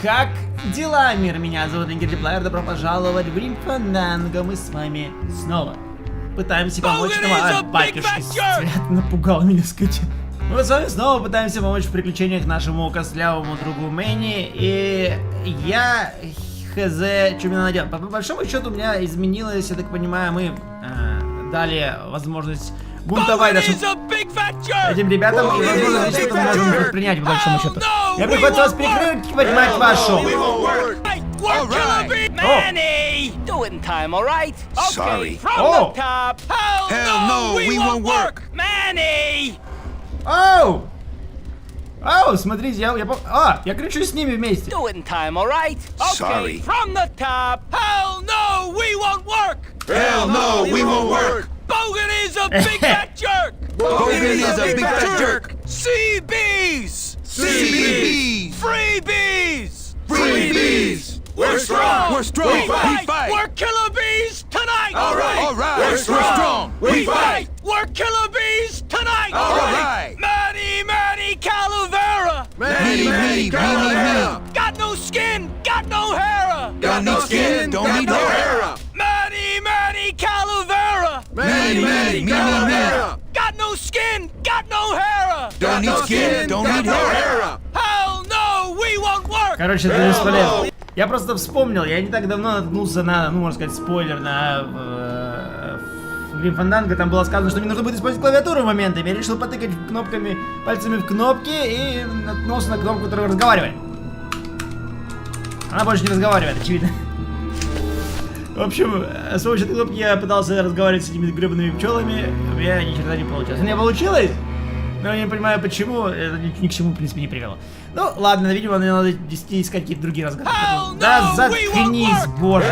Как дела, мир? Меня зовут LinkerDpLier, добро пожаловать в Grim Fandango. Мы с вами снова пытаемся помочь нам... батюшки, свет напугал меня, скотина. Мы с вами снова пытаемся помочь в приключениях нашему костлявому другу Мэнни. И я... хз, что мне надо делать. По большому счету у меня изменилось, я так понимаю, мы дали возможность бунтовать нашим этим ребятам, и возможно, что-то мы можем предпринять, по большому счету. Я приходится вас прикрыть, мать вашу! Manny! Do it in time, all right? Sorry. From the top. Hell no, we won't work. Manny! Оу! Оу, смотрите, я кричу с ними вместе. Do it in time, all right? Sorry. From the top. Hell no, we won't work. Hell no, we won't work. Bogan is a big fat jerk. Bogan is a big fat jerk. CBs. CBs. Freebies. Freebies. We're strong. We're strong. We fight. We're killer bees tonight. All right. All right. We're strong. We fight. We're killer bees tonight. All right. Manny Calavera. Manny. Got no skin. Got no hair. Got no skin. Don't need no hair. Manny Calavera. Manny. Got no skin. Got no hair. Don't need skin. Don't need hair. Hell no, we won't work. Короче, это бесполезно. Я просто вспомнил, я не так давно наткнулся на, ну, можно сказать, спойлер на Grim Fandango. Там было сказано, что мне нужно будет использовать клавиатуру в моментами. Я решил потыкать кнопками, пальцами в кнопки и наткнулся на кнопку, которая разговаривает. Она больше не разговаривает, очевидно. В общем, с помощью этой кнопки я пытался разговаривать с этими гребаными пчелами. У меня ни черта не получилось. У меня получилось, но я не понимаю почему. Это ни к чему, в принципе, не привело. Ну, ладно, видимо, мне надо искать какие-то другие разговоры. Да заткнись, боже.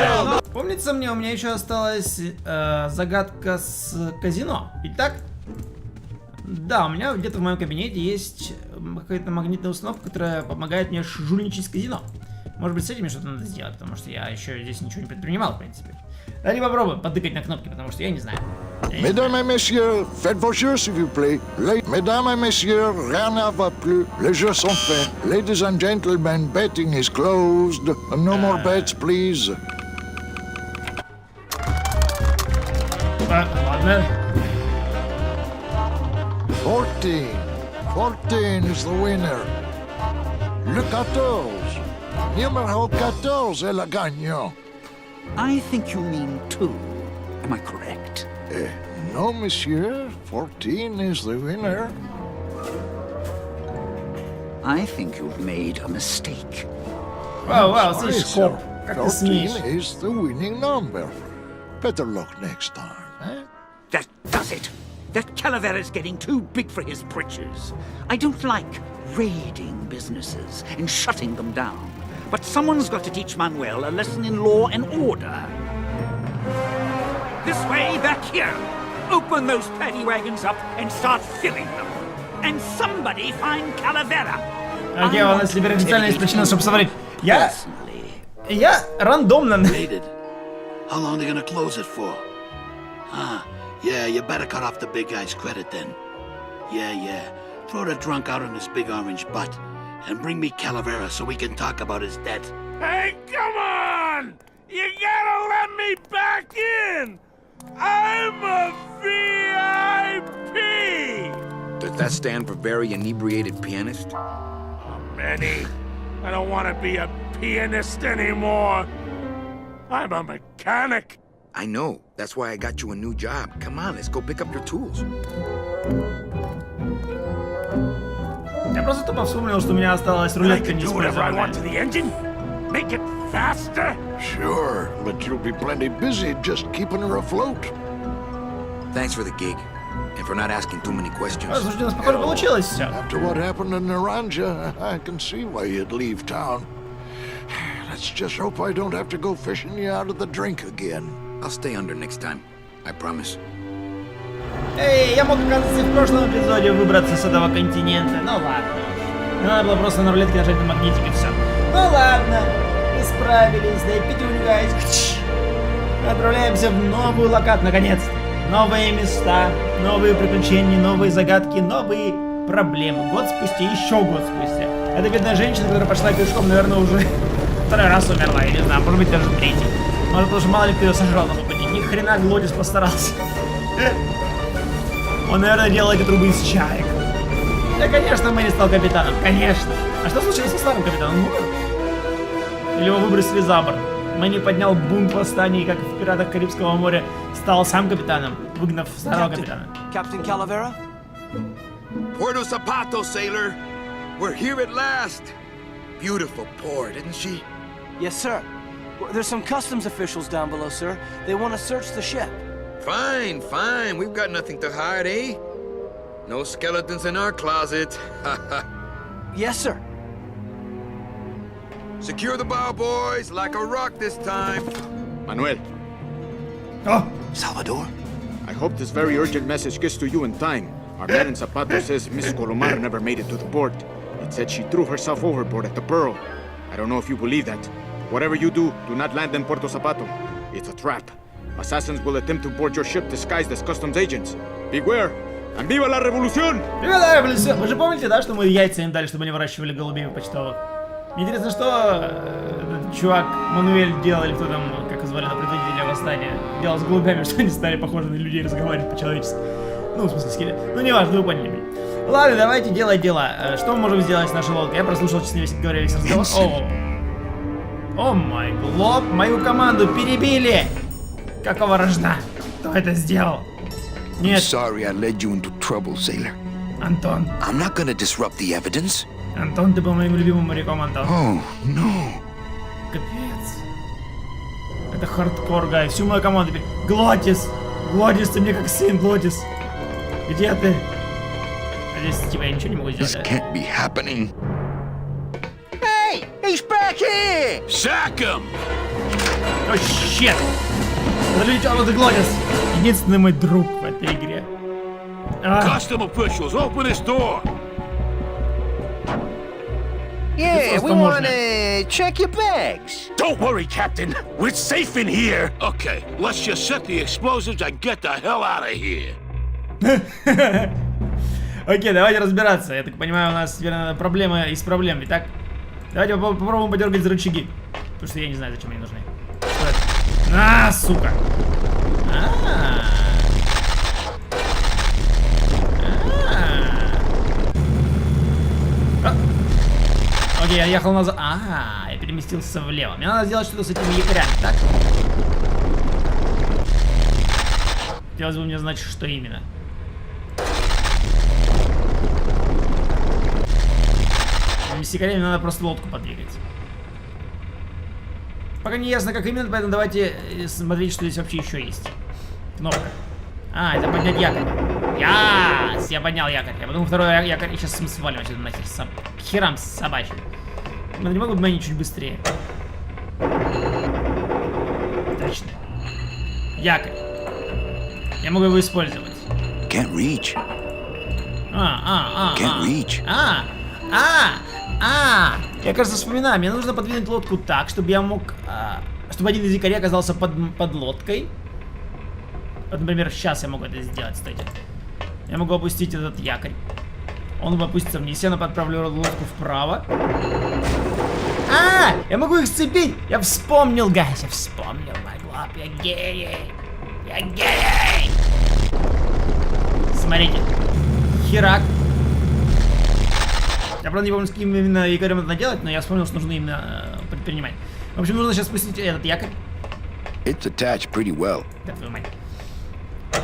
Помнится мне, у меня еще осталась загадка с казино. Итак, да, у меня где-то в моем кабинете есть какая-то магнитная установка, которая помогает мне жульничать с казино. Может быть, с этими что-то надо сделать, потому что я еще здесь ничего не предпринимал, в принципе. Давайте попробуем потыкать на кнопки, потому что я не знаю. Mesdames et messieurs, faites vos jeux s'il vous plaît. Mesdames et messieurs, rien ne va plus. Les jeux sont faits. Ladies and gentlemen, betting is closed. No more bets, please. Ладно. 14. 14 is the winner. Le 14. Numéro 14 est le gagnant. I think you mean 2. Am I correct? No, monsieur. 14 is the winner. I think you've made a mistake. Вау, Sorry, слышь, sir. Коп, как ты смеешь? 14 is the winning number. Better luck next time, eh? That does it. That Calavera's getting too big for his britches. I don't like raiding businesses and shutting them down. But someone's got to teach Manuel a lesson in law and order. This way, back here. Open those paddy wagons up and start filling them. And somebody find Calavera. Окей, у нас теперь официально есть причина, чтобы смотреть. Я рандомно... How long are they gonna close it for? Yeah, you better cut off the big guy's credit then. Yeah. Throw the drunk out on his big orange butt. And bring me Calavera so we can talk about his debt. Hey, come on! You gotta let me back in! I'm a VIP! Does that stand for very inebriated pianist? Oh, Manny, I don't want to be a pianist anymore. I'm a mechanic. I know. That's why I got you a new job. Come on, let's go pick up your tools. Я просто тупо вспомнил, что у меня осталась рулетка не использованная. Make it faster? Sure, but you'll be plenty busy just keeping her afloat. Thanks for the gig. And for not asking too many questions. Слушайте, у нас, похоже, получилось все. After what happened in Naranja, I can see why you'd leave town. Let's just hope I don't have to go fishing you out of the drink again. I'll stay under next time. I promise. Эй, я мог, оказывается, в прошлом эпизоде выбраться с этого континента. Ну ладно. Мне надо было просто на рулетке нажать на магнитик и все. Ну ладно. Мы справились. Да и пятюньгайсь. Отправляемся в новую локацию, наконец-то. Новые места, новые приключения, новые загадки, новые проблемы. Год спустя, еще год спустя. Эта бедная женщина, которая пошла пешком, наверное, уже второй раз умерла, я не знаю, может быть даже третий. Может, потому что мало ли кто ее сожрал на пути. Ни хрена Глотис постарался. Он, наверное, делал эти трубы из чаек. Да, конечно, Мэри стал капитаном, конечно. А что случилось со старым капитаном? Или его выбросили за борт? Мэнни поднял бунт восстаний, как в «Пиратах Карибского моря», стал сам капитаном, выгнав старого капитана. Captain Calavera? Puerto Zapato, sailor. We're here at last. Beautiful port, isn't she? Yes, sir. There's some customs officials down below, sir. They want to search the ship. Fine, fine. We've got nothing to hide, eh? No skeletons in our closet. Yes, sir. Secure the bow, boys, like a rock this time. Manuel, О! Salvador? I hope this very urgent message gets to you in time. Our man in Zapato says Miss Colomar never made it to the port. It said she threw herself overboard at the Pearl. I don't know if you believe that. Whatever you do not land in Puerto Zapato. It's a trap. Assassins will attempt to board your ship disguised as customs agents. Beware, and viva la revolución! Ребята, вы же помните, да, что мы яйца им дали, чтобы они выращивали голубей почтовых? Мне интересно, что этот чувак Мануэль делал, или кто там, как звали, на предводителя восстания, делал с голубями, что они стали похожи на людей, разговаривать по-человечески. Ну, в смысле, скелет. Ну, не важно, вы поняли меня. Ладно, давайте делать дела. Что мы можем сделать с нашей лодкой? Я прослушал, честно говоря, весь разговор. О май глоб, мою команду перебили! Какого рожна? Кто это сделал? Нет. Sorry I led you into trouble, sailor. Антон. I'm not gonna disrupt the evidence. Антон, ты был моим любимым моряком, Антон. Oh, no. Капец. Это хардкор, гай. Всю мою команду теперь. Глотис! Глотис, ты мне как сын, Глотис. Где ты? Надеюсь, типа я ничего не могу сделать, This да? can't be happening. Hey, he's back here! Sack him! О, щет! Залетел этот Глотис. Единственный мой друг в этой игре. Custom officials, open this door! Yeah, we wanna check your bags. Don't worry, Captain. We're safe in here. Okay, let's just set the explosives and get the hell out of here. Окей, давайте разбираться. Я так понимаю, у нас теперь проблема из проблем. Итак, давайте попробуем подергать за рычаги. Потому что я не знаю, зачем они нужны. Что это? На, сука! Окей, я ехал назад. Я переместился влево. Мне надо сделать что-то с этими якорями, так? Хотелось бы мне знать, что именно. С якорями надо просто лодку подвигать. Пока не ясно, как именно, поэтому давайте смотреть, что здесь вообще еще есть. Кнопка. Это поднять якорь. Я поднял якорь. Я подумал, второй якорь. И сейчас мы свалим отсюда нахер. Херам собачьим. Но не могу бы чуть быстрее. Отлично. Якорь. Я могу его использовать. Can't reach. Can't reach. Я, кажется, вспоминаю. Мне нужно подвинуть лодку так, чтобы я мог... чтобы один из якорей оказался под лодкой. Вот, например, сейчас я могу это сделать, кстати. Я могу опустить этот якорь. Он опустится вниз, я отправлю лодку вправо. Я могу их сцепить! Я вспомнил, гайс, я вспомнил, мой глоб, я гений! Я гений! Смотрите. Херак. Я, правда, не помню, с каким именно якорем это делать, но я вспомнил, что нужно именно предпринимать. В общем, нужно сейчас спустить этот якорь. It's attached pretty well. Да, твою мать.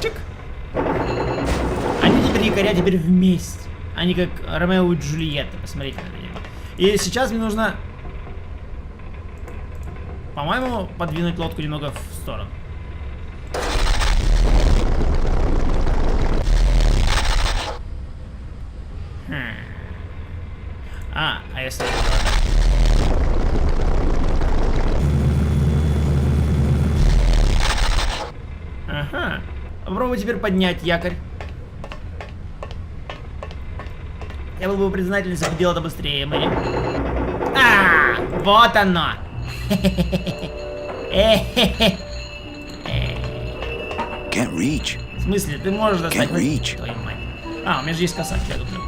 Чик. Они теперь якоря теперь вместе. Они как Ромео и Джульетта. Посмотрите на это. И сейчас мне нужно, по-моему, подвинуть лодку немного в сторону. А если... Ага. Попробуй теперь поднять якорь. Я был бы признателен, если бы делал это быстрее, Мэри. Вот оно! Can't reach. В смысле, ты можешь достать? Can't reach. Твою мать. У меня же есть косак, я люблю.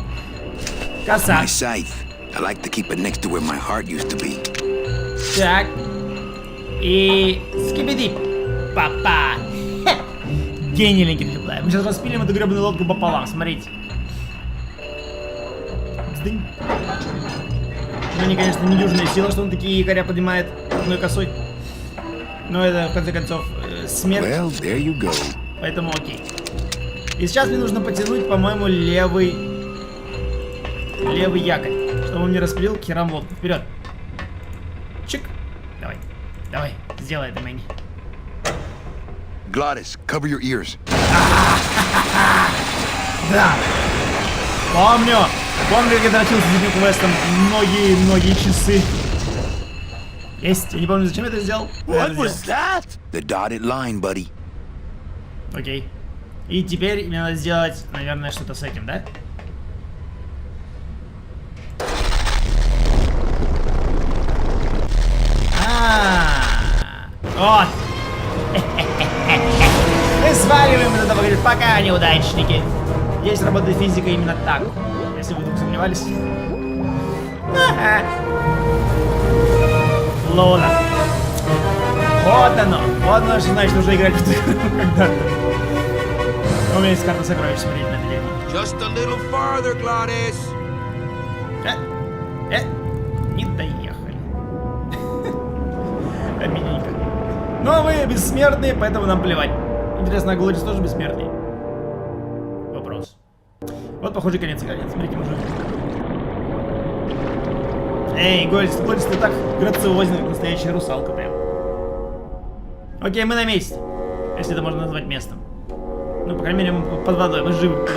Косак. My scythe. I like to keep it next to where my heart used to be. Так. И... Скибиди. Папа. Гений LinkerDpLier. Мы сейчас распилим эту гребаную лодку пополам, смотрите. Сдынь. Ну, не, конечно, недюжная сила, что он такие якоря поднимает одной косой. Но это, в конце концов, смерть. Well, there you go. Поэтому окей. И сейчас мне нужно потянуть, по-моему, левый якорь, чтобы он не распилил к херам лодку. Вперед. Чик. Давай. Давай. Сделай это, Мэнни. Glottis, cover your ears. Да. Помню, как я дрочился с этим квестом многие часы. Есть. Я не помню, зачем я это сделал. What was that? The dotted line, buddy. Окей. И теперь мне надо сделать, наверное, что-то с этим, да? Вот. Мы сваливаем из этого, говорит, пока, неудачники. Здесь работает физика именно так. Если вы вдруг сомневались. Лола. Вот оно. Вот оно, что значит уже играть в игру когда-то. У меня есть карта сокровищ, смотрите на это дело. Just a little farther, Glottis. Не доехали. Обидненько. Но мы бессмертные, поэтому нам плевать. Интересно, а Глотис тоже бессмертный? Вопрос. Вот, похоже, конец игры. Смотрите, мужик. Эй, Глотис, ты так грациозен, как настоящая русалка прям. Окей, мы на месте. Если это можно назвать местом. Ну, по крайней мере, мы под водой, мы живы.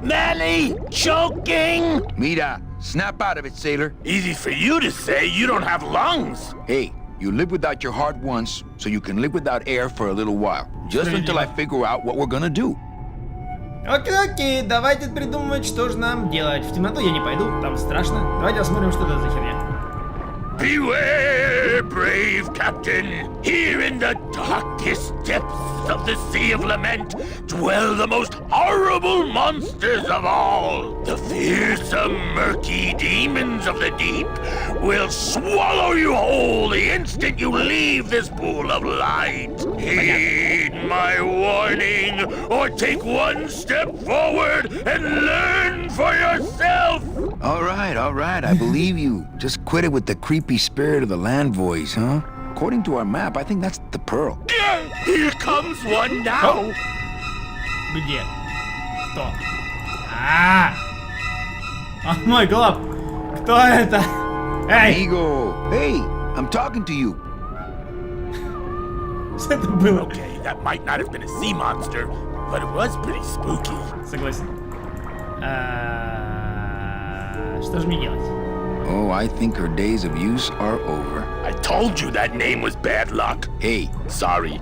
Manny, choking! Mira, snap out of it, sailor. Easy for you to say, you don't have lungs. Hey, you live without your heart once, so you can live without air for a little while. Just until I figure out what we're gonna do. Окей, давайте придумывать, что же нам делать. В темноту я не пойду, там страшно. Давайте посмотрим, что это за херня. Beware, brave captain. Here in the darkest depths of the Sea of Lament dwell the most horrible monsters of all. The fearsome, murky demons of the deep will swallow you whole the instant you leave this pool of light. Heed my warning, or take one step forward and learn for yourself. All right, I believe you. Just quit it with the creepy spirit of the land voice, huh? According to our map, I think that's the pearl. Here comes one now. Где? Кто? Мой глоб. Кто это? Эй! Amigo, hey, I'm talking to you. Что это было? Okay, that might not have been a sea monster, but it was pretty spooky. Согласен. Что же мне делать? Oh, I think her days of use are over. I told you that name was bad luck. Hey, Sorry.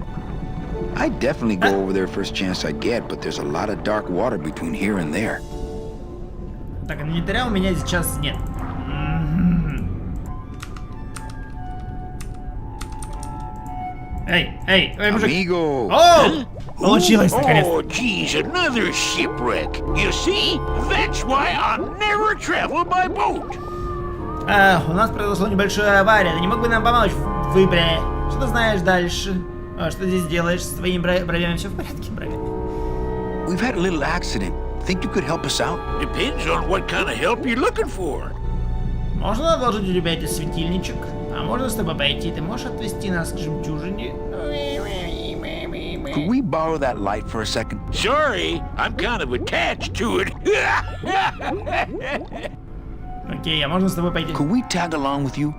I'd definitely go over there first chance I get, but there's a lot of dark water between here and there. Так, инвентаря у меня сейчас нет. Эй, мужик. Amigo. О! Получилось, наконец-то. Oh, geez, another shipwreck. You see, that's why I'll never travel by boat. У нас произошла небольшая авария. Ты не мог бы нам помочь в выборе? Что ты знаешь дальше? Что здесь делаешь с твоими бровями? Все в порядке, брови? We've had a little accident. Think you could help us out? Depends on what kind of help you're looking for. Можно одолжить у тебя этот светильничек? А можно с тобой пойти? Ты можешь отвезти нас к жемчужине? Could we borrow that light for a second? Sorry, I'm kind of attached to it. Окей, а можно с тобой пойти? Could we tag along with you?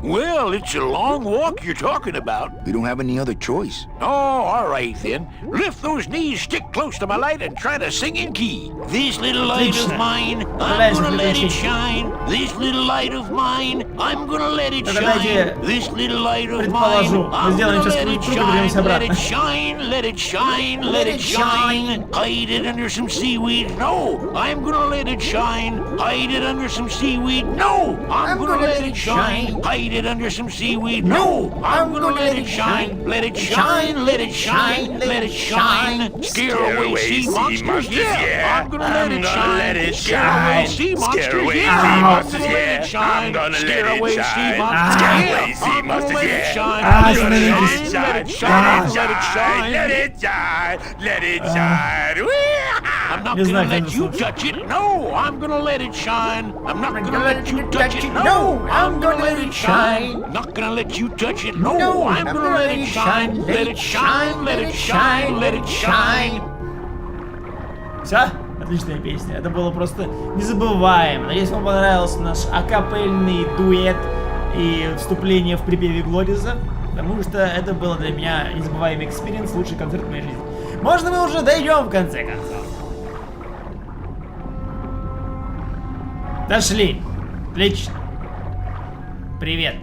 Well, it's a long walk you're talking about. We don't have any other choice. Oh, all right then. Lift those knees, stick close to my light, and try to sing in key. This little light of mine, I'm gonna let it shine. This little light of mine, I'm gonna let it shine. This little light of mine, I'm gonna let it shine. Let it shine, let it shine, let it shine. Hide it under some seaweed. No, I'm gonna let it shine. Hide it under some seaweed. No, I'm gonna let it shine. Hide it under some seaweed. No, I'm gonna let it shine. Let it shine, let it shine, let it shine. Scare away sea monsters, yeah. I'm gonna let it shine. Scare away sea monsters, yeah. I'm gonna let it shine. Scare away sea monsters, yeah. I'm gonna let it shine. Let it shine, let it shine, let it shine. Let it shine. I'm not gonna let you touch it. No, I'm gonna let it shine. I'm not gonna let you touch it. No, I'm gonna let it shine. Not gonna let you touch it. No, I'm gonna let it shine. Let it shine, let it shine, let it shine. Все? Отличная песня. Это было просто незабываемо. Надеюсь, вам понравился наш акапельный дуэт и вступление в припеве Глориза. Потому что это было для меня незабываемый экспириенс, лучший концерт в моей жизни. Можно мы уже дойдем в конце концов? Дошли. Отлично. Привет.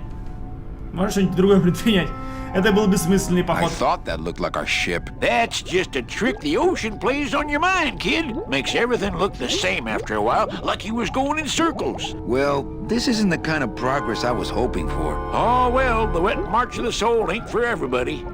Можешь что-нибудь другое предпринять? Это был бессмысленный I поход. thought that looked like our ship. That's just a trick the ocean plays on your mind, kid. Makes everything look the same after a while, like you was going in circles. Well, this isn't the kind of progress I was hoping for. Oh, well, the wet march of the soul ain't for everybody.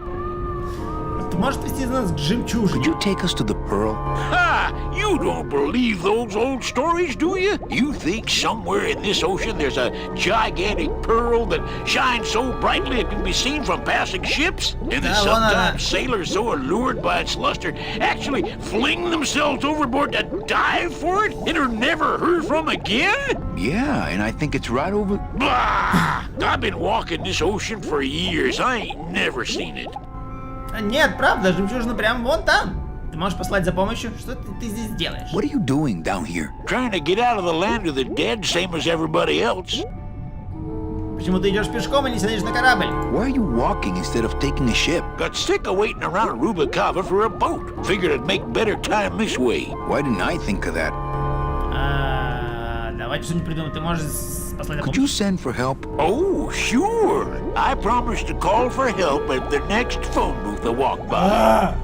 Ты можешь вести нас к жемчужине? Could you take us to the Pearl? Ha! You don't believe those old stories, do you? You think somewhere in this ocean there's a gigantic pearl that shines so brightly it can be seen from passing ships? And that sometimes sailors so allured by its luster actually fling themselves overboard to dive for it and are never heard from again? Yeah, and I think it's right over... Bah! I've been walking this ocean for years. I ain't never seen it. Нет, правда, жемчужина прямо вон там. Ты можешь послать за помощью? Что ты здесь делаешь? What are you doing down here? Trying to get out of the land of the dead, same as everybody else. Почему ты идешь пешком и не садишь на корабль? Why are you walking instead of taking a ship? Got sick of waiting around Rubacava for a boat. Figured I'd make better time this way. Why didn't I think of that? Давайте что-нибудь придумаем. Ты можешь послать за Could you помощью? send for help? Oh, sure. I promised to call for help at the next phone booth I walk by.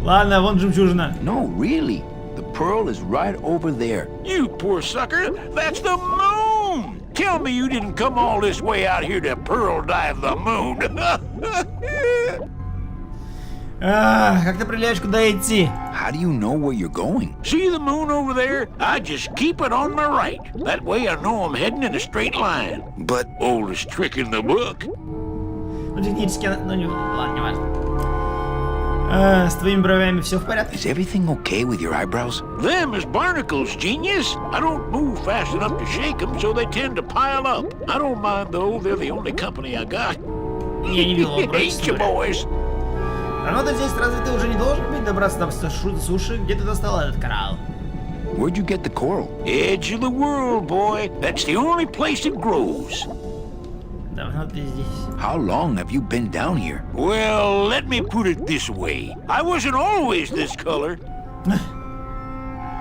Ладно, вон жемчужина. No, really. The Pearl is right over there. You poor sucker. That's the moon. Tell me you didn't come all this way out here to pearl dive the moon. Как ты определяешь, куда идти? How do you know where you're going? See the moon over there? I just keep it on my right. That way I know I'm heading in a straight line. But... Oldest trick in the book. Ну, технически, ну, не, ладно, не важно. С твоими бровями все в порядке? Is everything okay with your eyebrows? Them is barnacles, genius. I don't move fast enough to shake them, so they tend to pile up. I don't mind, though. They're the only company I got. Я не видел Ain't you, boys? А ну ты здесь, разве ты уже не должен быть добраться до суши? Где ты достал этот коралл? Where'd you get the coral? Edge of the world, boy. That's the only place it grows. Давно ты здесь? How long have you been down here? Well, let me put it this way. I wasn't always this color.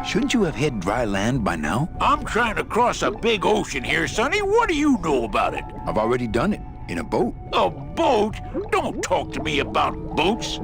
Shouldn't you have hit dry land by now? I'm trying to cross a big ocean here, Sonny. What do you know about it? I've already done it. In a boat. A boat? Don't talk to me about boats.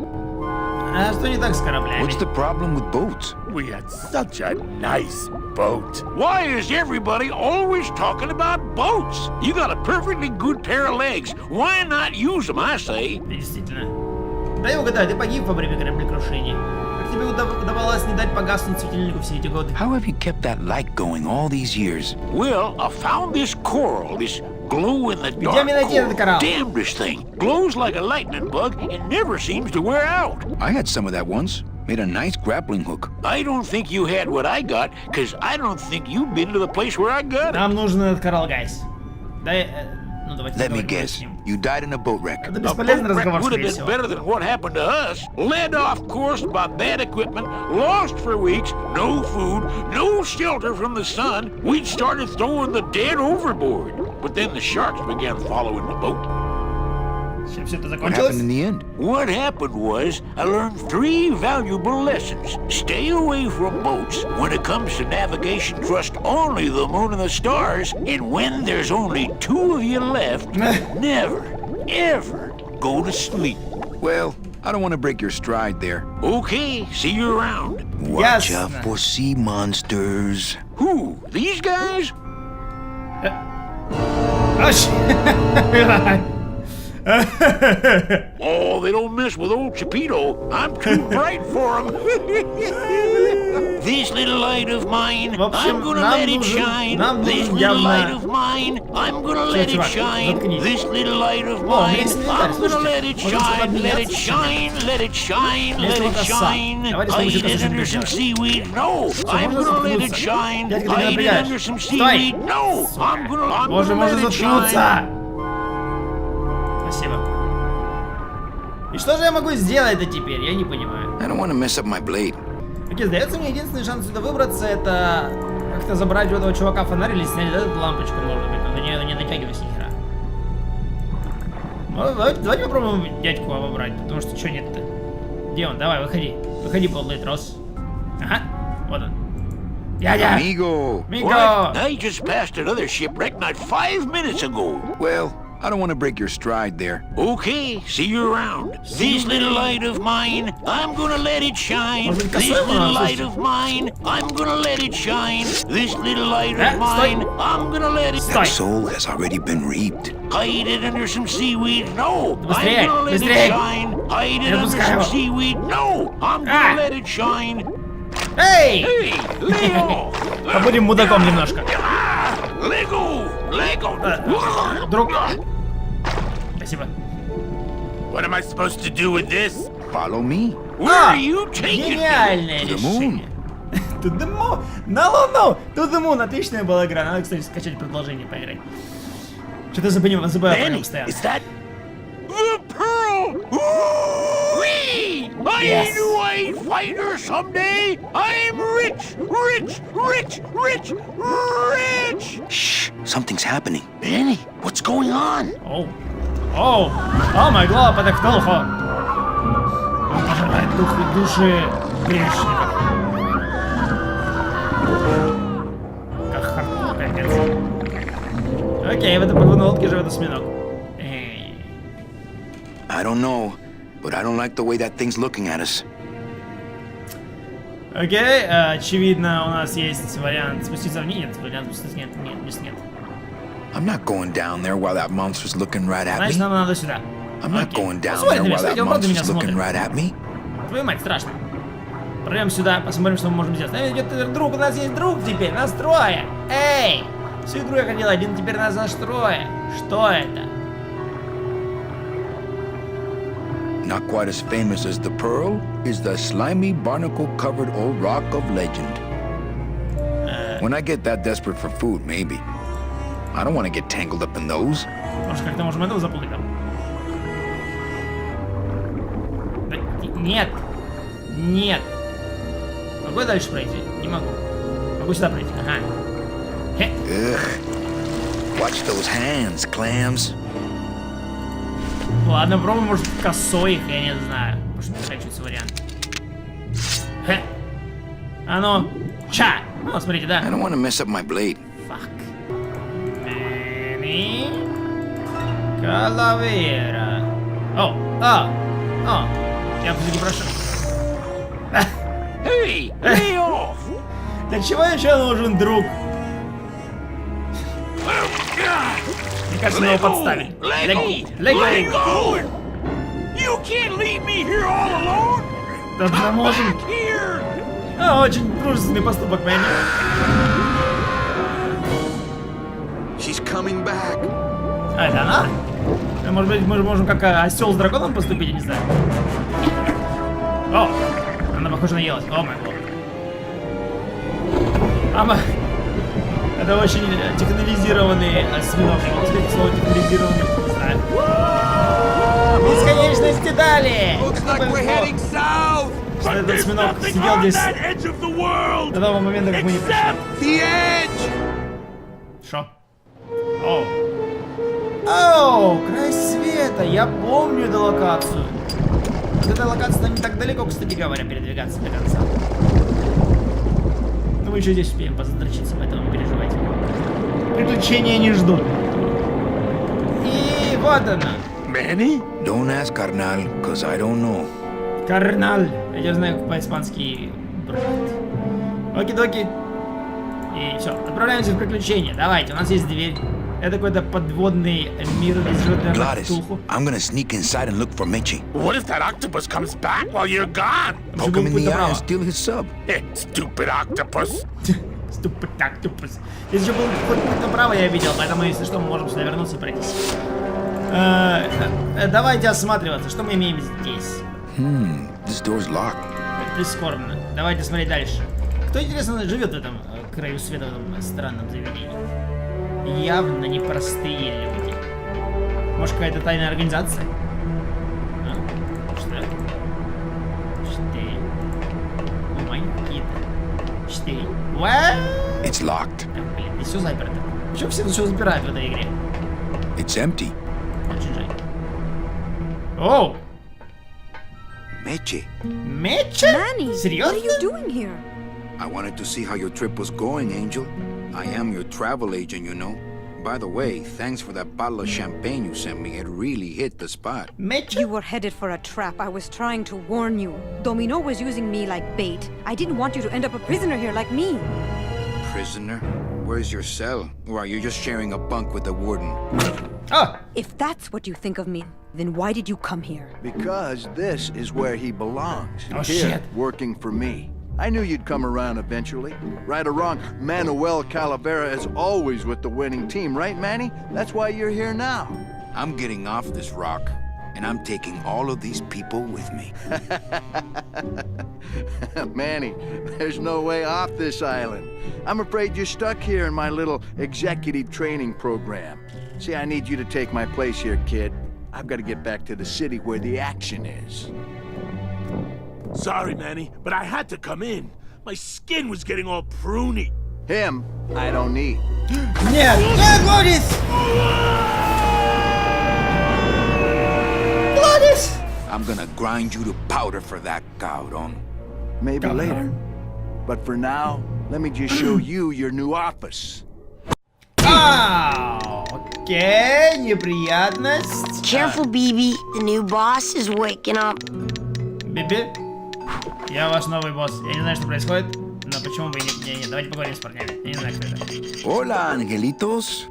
А что не так с кораблями? What's the problem with boats? We had such a nice boat. Why is everybody always talking about boats? You got a perfectly good pair of legs. Why not use them, I say? Действительно. Дай угадаю, ты погиб во время кораблекрушения. Как тебе удавалось не дать погаснуть светильнику все эти годы? How have you kept that light going all these years? Well, I found this coral, this glow-in-the-dark Где мне найти этот коралл? Damnedest thing. Glows like a lightning bug and never seems to wear out. I had some of that once. Made a nice grappling hook. I don't think you had what I got, because I don't think you've been to the place where I got it. Нам нужен этот коралл, гайс. Дай... Ну, давайте Let me guess. You died in a boat wreck. Это A бесполезный boat wreck разговор, would have скорее been всего. better than what happened to us. Led off course by bad equipment, lost for weeks, no food, no shelter from the sun. We'd started throwing the dead overboard. But then the sharks began following the boat. Чем все это What закончилось? happened in the end? What happened was, I learned 3 valuable lessons. Stay away from boats. When it comes to navigation, trust only the moon and the stars. And when there's only 2 of you left, never, ever go to sleep. Well, I don't want to break your stride there. Okay, see you around. Watch Ясно. out for sea monsters. Who? These guys? Oh, they don't mess with old Chipito. I'm too bright for them. This little light of mine, I'm gonna let it shine. This little light of mine, I'm gonna let it shine. This little light of mine, I'm gonna let it shine. Let it shine, let it shine, let it shine. Hide it under some seaweed. No, I'm gonna let it shine. Hide it under some seaweed. No, I'm gonna let it shine. Спасибо. И что же я могу сделать-то теперь? Я не понимаю. I don't want to mess up my blade. Окей, сдается мне единственный шанс сюда выбраться, это как-то забрать у этого чувака фонарь или снять эту лампочку, может быть, но не натягивайся ни хера. Ну, давайте попробуем дядьку обобрать, потому что что нет-то? Где он? Давай, выходи. Выходи, подлый трос. Ага, вот он. Дядя! Amigo! What? I just passed another shipwreck not 5 minutes ago. Well, I don't want to break your stride there. Okay, see you around. This little light of mine, I'm gonna let it shine. This little light of mine, I'm gonna let it shine. This little light of mine, I'm gonna let it shine. That soul has already been reaped. Hide it under some seaweed. No, I'm gonna let it shine. Hide it under some seaweed. No, I'm gonna let it shine. Эй! Hey, Leo! Побудем мудаком немножко. Lego! Друг. Спасибо. What am I supposed to do with this? Follow me. Where are you taking me? Гениальное To the moon. решение. To the moon. На Луну. To the moon. Отличная была игра. Надо, кстати, скачать продолжение поиграть. Что-то забываю про него постоянно. Is that the pearl? Wee! I knew I'd find her someday. I'm rich, rich, rich, rich, rich. Shh, something's happening. Benny, what's going on? Оу. Оу. О май гад, это кто? Пожирает души грешников. Как хардкор, капец. Окей, в этой подводной лодке живет осьминог. I don't know, but I don't like the way that thing's looking at us. Окей, очевидно, у нас есть вариант спуститься вниз. Нет, вариант спуститься нет. I'm not going down there while that monster's looking right at Значит, me. нам надо сюда. I'm not going down Смотри there на меня, while that смотри, он правда меня monster's looking смотрит. right at me. Твою мать, страшно. Пройдем сюда, посмотрим, что мы можем сделать. Идет друг, у нас есть друг теперь, нас трое. Эй! Всю игру я ходил один, теперь нас аж трое. Что это? Not quite as famous as the pearl is the slimy, barnacle-covered old rock of legend. When I get that desperate for food, maybe. I don't want to get tangled up in those. Может, как-то можем этого заплыть там? Да, нет. Нет. Могу я дальше пройти? Не могу. Могу сюда пройти. Ага. Ugh. Watch those hands, clams. Ладно, пробуем, может, косой их, я не знаю. Может, не заканчивается вариант. Хе. А ну. Ча! Ну, смотрите, да. I don't want to mess up my blade. Fuck. Калавера. О, я все-таки прошу. Hey, lay off! Для чего еще нужен друг? Мне кажется, мы его подставили. Lego! You can't leave me here all alone! Да поможем. Here! Очень дружественный поступок, Мэнни. She's coming back. А, это она? Может быть, мы можем как осел с драконом поступить, я не знаю. О! Она, похоже, наелась. О май гад. Это очень технологизированный осьминог. Я могу сказать слово технологизированный, не знаю. Бесконечности дали! Что этот осьминог сидел здесь до того момента, как мы не пришли. Шо? Оу, край света! Я помню эту локацию. Вот эта локация не так далеко, кстати говоря, передвигаться до конца. Но мы еще здесь успеем позадрочиться, поэтому не переживайте. Приключения не ждут. И вот она. Manny? Don't ask, carnal, cause I don't know. Карналь. Я знаю по-испански брат. Оки-доки. И все, отправляемся в приключения. Давайте, у нас есть дверь. Это какой-то подводный мир, где живет, наверное, Gladys, Ктулху. I'm gonna sneak inside and look for Meche. What if that octopus comes back while you're gone? Poke him in the eye and steal his sub. Stupid octopus. Ступid octopus. Здесь еще был хоть путь направо, я видел, поэтому, если что, мы можем сюда вернуться и пройтись. Давайте осматриваться. Что мы имеем здесь? This door's locked. Прискорбно. Давайте смотреть дальше. Кто, интересно, живет в этом краю света, в этом странном заведении? Явно непростые люди. Может, какая-то тайная организация? Что? 4. Какие-то 4. What? It's locked. Блин, здесь все заперто. Почему все запирают в этой игре? It's empty. Очень жаль. Оу! Meche, Меча? Manny, what are Серьезно? you doing here? I wanted to see how your trip was going, Angel. I am your travel agent, you know. By the way, thanks for that bottle of champagne you sent me. It really hit the spot. Меча? You were headed for a trap. I was trying to warn you. Domino was using me like bait. I didn't want you to end up a prisoner here like me. Prisoner? Where's your cell? Or are you just sharing a bunk with the warden? Oh! If that's what you think of me, then why did you come here? Because this is where he belongs. Oh, Here, shit. working for me. I knew you'd come around eventually. Right or wrong, Manuel Calavera is always with the winning team, right, Manny? That's why you're here now. I'm getting off this rock, and I'm taking all of these people with me. Manny, there's no way off this island. I'm afraid you're stuck here in my little executive training program. See, I need you to take my place here, kid. I've got to get back to the city where the action is. Sorry, Manny, but I had to come in. My skin was getting all pruny. Him, I don't need. Нет! Нет, Глорис! Глорис! I'm gonna grind you to powder for that, cabrón. Maybe later. But for now, let me just show you your new office. Окей, неприятность. Careful, BB. The new boss is waking up. Биби, я ваш новый босс. Я не знаю, что происходит, но почему бы и не... Не, давайте поговорим с парнями. Я не знаю, кто это. Hola, angelitos.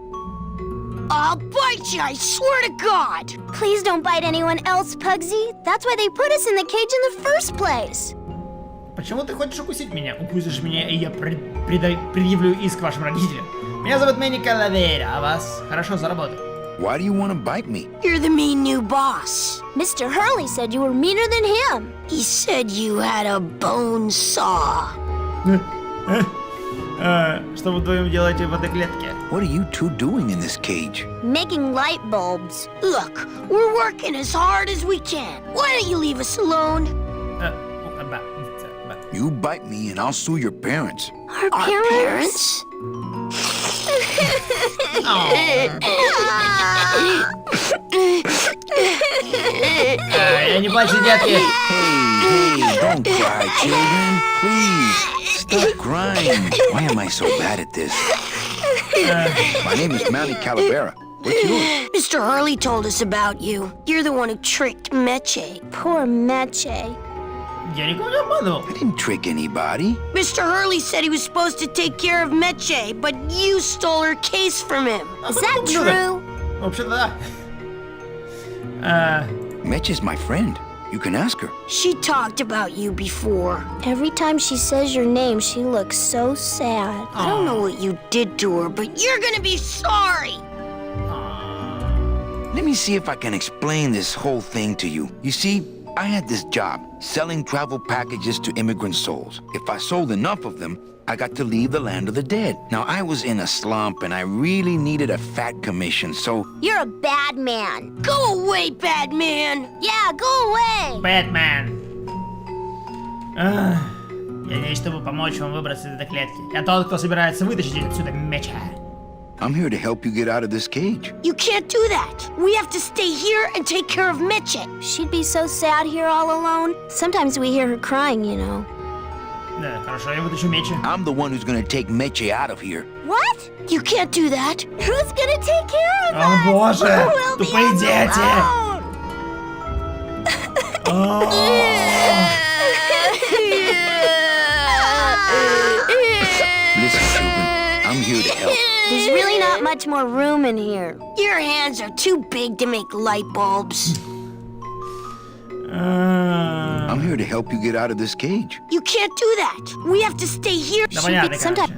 I'll bite you, I swear to God. Please don't bite anyone else, Pugsy. That's why they put us in the cage in the first place. Почему ты хочешь укусить меня? Укусишь меня, и я предъявлю иск вашим родителям. Меня зовут Мэнни Калавера, а вас хорошо заработаю. Why do you want to bite me? You're the mean new boss. Mr. Hurley said you were meaner than him. He said you had a bone saw. Что вы вдвоем делаете в этой клетке? What are you two doing in this cage? Making light bulbs. Look, we're working as hard as we can. Why don't you leave us alone? You bite me and I'll sue your parents. Our parents? Я не плачу, детки. Hey, don't cry, children. Please, stop crying. Why am I so bad at this? My name is Manny Calavera. What's yours? Mr. Hurley told us about you. You're the one who tricked Meche. Poor Meche. Я никого не обманывал. I didn't trick anybody. Mr. Hurley said he was supposed to take care of Meche, but you stole her case from him. Is that true? Вообще-то да. Meche's my friend. You can ask her. She talked about you before. Every time she says your name, she looks so sad. I don't know what you did to her, but you're gonna be sorry. Let me see if I can explain this whole thing to you. You see, I had this job, selling travel packages to immigrant souls. If I sold enough of them, I got to leave the land of the dead. Now, I was in a slump and I really needed a fat commission, so... You're a bad man. Go away, bad man. Yeah, go away. Бэтмен. Я здесь, чтобы помочь вам выбраться из этой клетки. Я тот, кто собирается вытащить отсюда меча. I'm here to help you get out of this cage. You can't do that. We have to stay here and take care of Meche. She'd be so sad here all alone. Sometimes we hear her crying, you know. Да, хорошо, я вытащу меча. I'm the one who's gonna take Meche out of here. What? You can't do that. Who's gonna take care of us? О боже, We'll be тупые дети. Listen, children, I'm here to help. There's really not much more room in here. Your hands are too big to make light bulbs. I'm here to help you get out of this cage. You can't do that. We have to stay here. Да понятно, короче.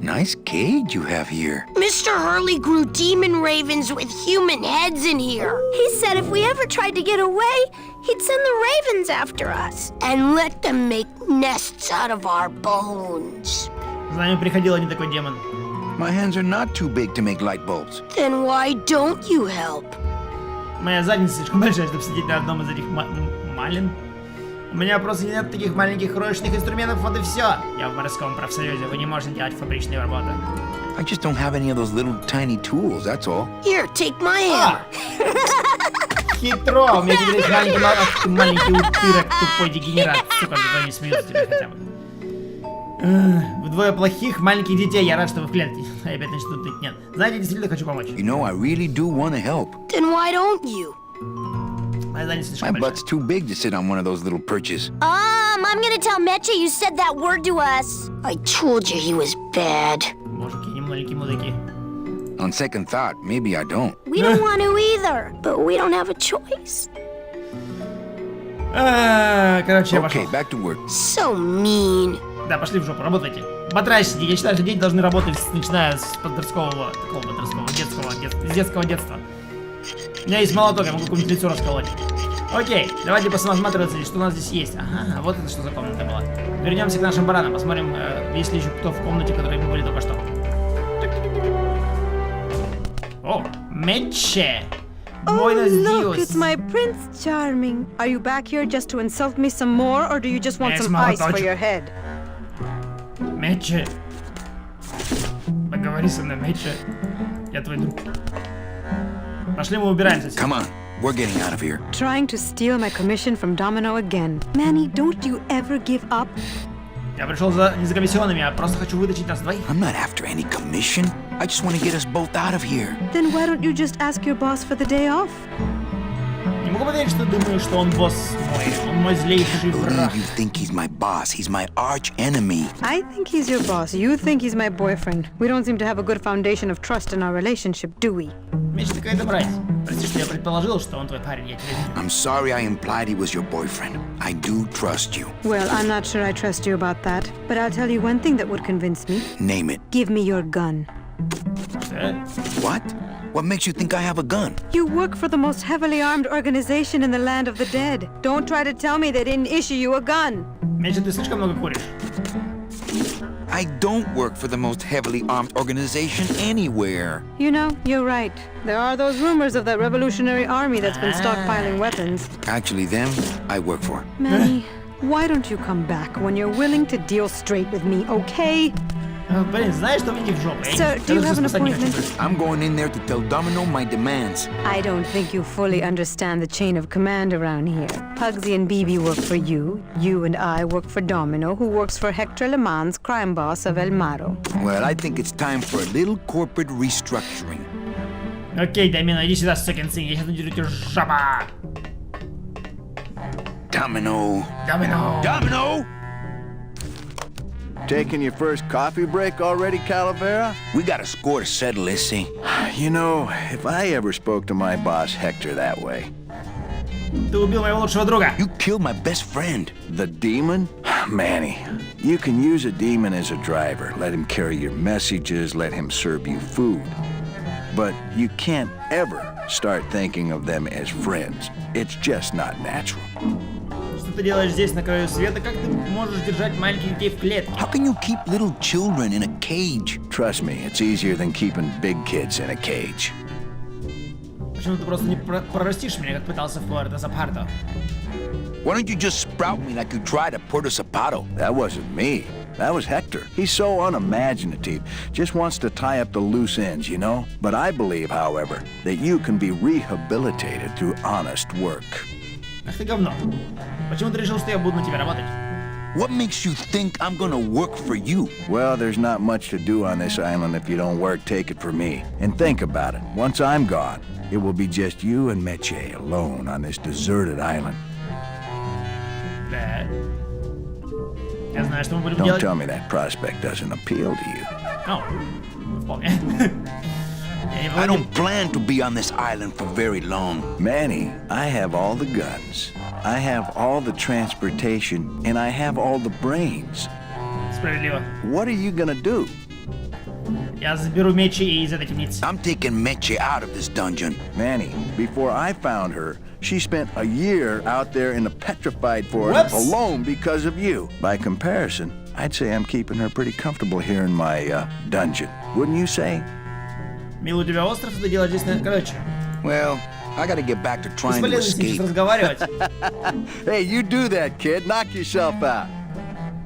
Nice cage you have here. Mr. Hurley grew demon ravens with human heads in here. He said if we ever tried to get away, he'd send the ravens after us. And let them make nests out of our bones. За нами приходил один такой демон. My hands are not too big to make light bulbs. Then why don't you help? Моя задница слишком большая, чтобы сидеть на одном из этих малин. У меня просто нет таких маленьких крошечных инструментов, вот и все. Я в морском профсоюзе, вы не можете делать фабричные работы. I just don't have any of those little tiny tools, that's all. Here, take my hammer. Хитро! У меня теперь есть маленький утырок, тупой дегенерат. Сука, зато не смеются тебе хотя бы. Вдвое плохих маленьких детей. Я рад, что вы в клетке. Опять начнут тут нет. Знаете, действительно хочу помочь. You know, I really do want to help. Then why don't you? Моя задница слишком My большая. butt's too big to sit on one of those little perches. I'm gonna tell Meche you said that word to us. I told you he was bad. Боже, какие маленькие мудаки. On second thought, maybe I don't. We don't want to either, but we don't have a choice. Короче, я пошел. Okay, back to work. So mean. Да, пошли в жопу, работайте. Батрай сиди. Я считаю, что дети должны работать, начиная с подросткового, детского детства. У меня есть молоток, я могу какое-нибудь лицо расколоть. Окей, давайте посмотрим, что у нас здесь есть. Ага, вот это что за комната была. Вернемся к нашим баранам, посмотрим, есть ли еще кто в комнате, в которой мы были только что. О, Мече! Oh, look, it's my Prince Charming. Are you back here just to insult me some more, or do you just want some ice for your head? Мече. Поговори со мной, Мече. Я твой друг. Пошли, мы убираемся. Come on, we're getting out of here. Trying to steal my commission from Domino again. Manny, don't you ever give up? Я пришел не за комиссионными, а просто хочу вытащить нас двоих. I'm not after any commission. I just want to get us both out of here. Then why don't you just ask your boss for the day off? Не могу поверить, что думаешь, что он босс мой. Он мой злейший враг. You think he's my boss. He's my arch enemy. I think he's your boss. You think he's my boyfriend. We don't seem to have a good foundation of trust in our relationship, do we? Меч, ты какая-то мразь. Прости, что я предположил, что он твой парень. Я тебя I'm sorry I implied he was your boyfriend. I do trust you. Well, I'm not sure I trust you about that. But I'll tell you one thing that would convince me. Name it. Give me your gun. What? What makes you think I have a gun? You work for the most heavily armed organization in the land of the dead. Don't try to tell me they didn't issue you a gun. Меч, ты слишком много куришь. I don't work for the most heavily armed organization anywhere. You know, you're right. There are those rumors of that revolutionary army that's been stockpiling weapons. Actually, them I work for. Manny, why don't you come back when you're willing to deal straight with me, okay? Блин, знаешь, что мне в жопу? Sir, do you have an appointment? I'm going in there to tell Domino my demands. I don't think you fully understand the chain of command around here. Pugsy and BB work for you. You and I work for Domino, who works for Hector Le Mans, crime boss of El Maro. Well, I think it's time for a little corporate restructuring. Окей, Домино, иди сюда, сукин сын, я сейчас надеру тебе жопа. Domino. Domino. Domino! Taking your first coffee break already, Calavera? We got a score to settle, Issy. You know, if I ever spoke to my boss Hector that way. Ты убил моего лучшего друга. You killed my best friend. The demon? Manny, you can use a demon as a driver. Let him carry your messages, let him serve you food. But you can't ever start thinking of them as friends. It's just not natural. Что ты делаешь здесь, на краю света? Как ты можешь держать маленьких детей в клетке? How can you keep little children in a cage? Trust me, it's easier than keeping big kids in a cage. Почему ты просто не прорастишь меня, как пытался в Puerto Zapato? Why don't you just sprout me like you tried at Puerto Zapato? That wasn't me. That was Hector. He's so unimaginative. Just wants to tie up the loose ends, you know? But I believe, however, that you can be rehabilitated through honest work. Ах ты говно. Почему ты решил, что я буду на тебя работать? What makes you think I'm gonna work for you? Well, there's not much to do on this island if you don't work, take it from me. And think about it. Once I'm gone, it will be just you and Meche alone on this deserted island. Да. Я знаю, что мы будем Don't делать. tell me that prospect doesn't appeal to you. Вполне. I don't plan to be on this island for very long. Manny, I have all the guns. I have all the transportation, and I have all the brains. Справедливо. What are you gonna do? Я заберу мечи из этой темницы. I'm taking Meche out of this dungeon. Manny, before I found her, she spent a year out there in the petrified forest alone because of you. By comparison, I'd say I'm keeping her pretty comfortable here in my dungeon. Wouldn't you say? Милый, у тебя остров, это дело здесь, короче. Well, I gotta get back to trying to escape. Разговаривать. Hey, you do that, kid. Knock yourself out.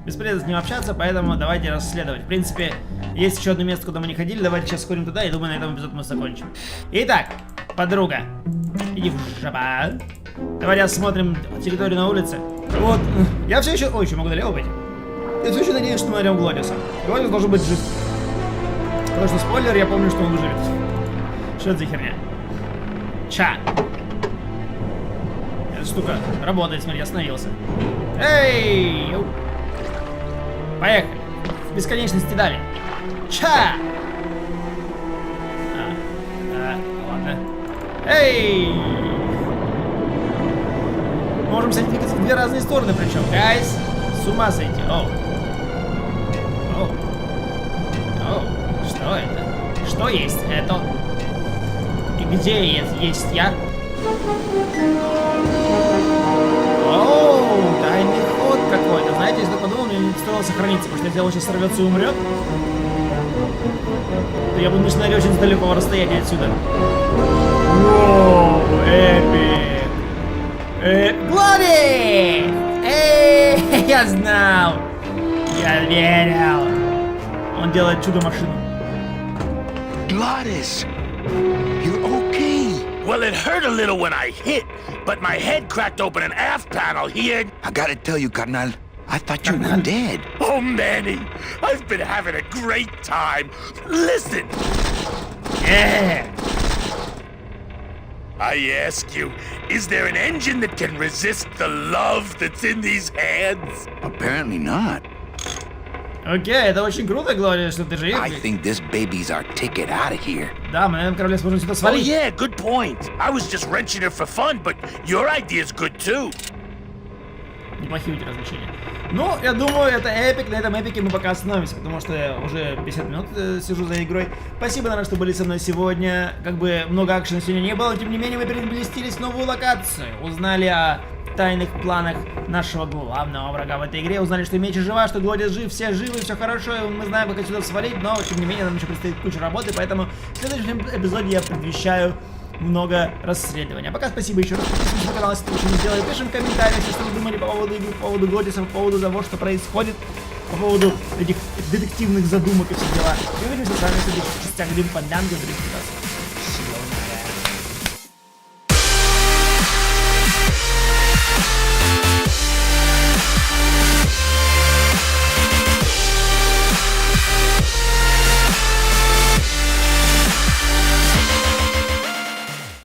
Бесполезно с ним общаться, поэтому давайте расследовать. В принципе, есть еще одно место, куда мы не ходили. Давайте сейчас сходим туда, и думаю, на этом эпизод мы закончим. Итак, подруга. Иди в жопа. Давайте осмотрим территорию на улице. Вот, я все еще... Ой, еще могу налево пойти. Я все еще надеюсь, что мы найдем Глодиса. Глодис должен быть жив. Потому что спойлер, я помню, что он выживет. Что это за херня? Ча. Эта штука работает, смотри, остановился. Эй! Поехали. В бесконечности дали. Ча! Ладно. Эй! Можем двигаться в две разные стороны, причем. Гайс, с ума сойти. Оу. Что это? Что есть это? И где есть я? Оу, тайный ход какой-то. Знаете, если я подумал, мне не стоило сохраниться, потому что если он сейчас сорвется и умрет, то я буду начинать очень с далекого расстояния отсюда. Воу, эпик. Глори! Эй, я знал! Я верил! Он делает чудо-машину. Glottis, you're okay. Well, it hurt a little when I hit, but my head cracked open an aft panel here. I gotta tell you, carnal, I thought you were dead. Oh, Manny, I've been having a great time. Listen. Yeah. I ask you, is there an engine that can resist the love that's in these hands? Apparently not. Окей, это очень круто, Глория, что ты жив. I think this baby's our ticket out of here. Да, мы на этом корабле сможем сюда свалить. Oh yeah, good point. I was just wrenching it for fun, but your idea's good too. Неплохие у тебя развлечения. Ну, я думаю, это эпик. На этом эпике мы пока остановимся, потому что я уже 50 минут сижу за игрой. Спасибо, наверное, что были со мной сегодня. Как бы много акшена сегодня не было, тем не менее, мы переместились в новую локацию. Узнали о тайных планах нашего главного врага в этой игре. Узнали, что Мечи жива, что Глодис жив, все живы, все хорошо. И мы знаем, как отсюда свалить, но, тем не менее, нам еще предстоит куча работы, поэтому в следующем эпизоде я предвещаю много расследований. А пока спасибо еще раз. Подписывайтесь на канал, если вы еще не сделали. Пишем в комментариях, что вы думали по поводу игры, по поводу Глодиса, по поводу того, что происходит, по поводу этих детективных задумок и все дела. И увидимся с вами в следующих частях Grim Fandango.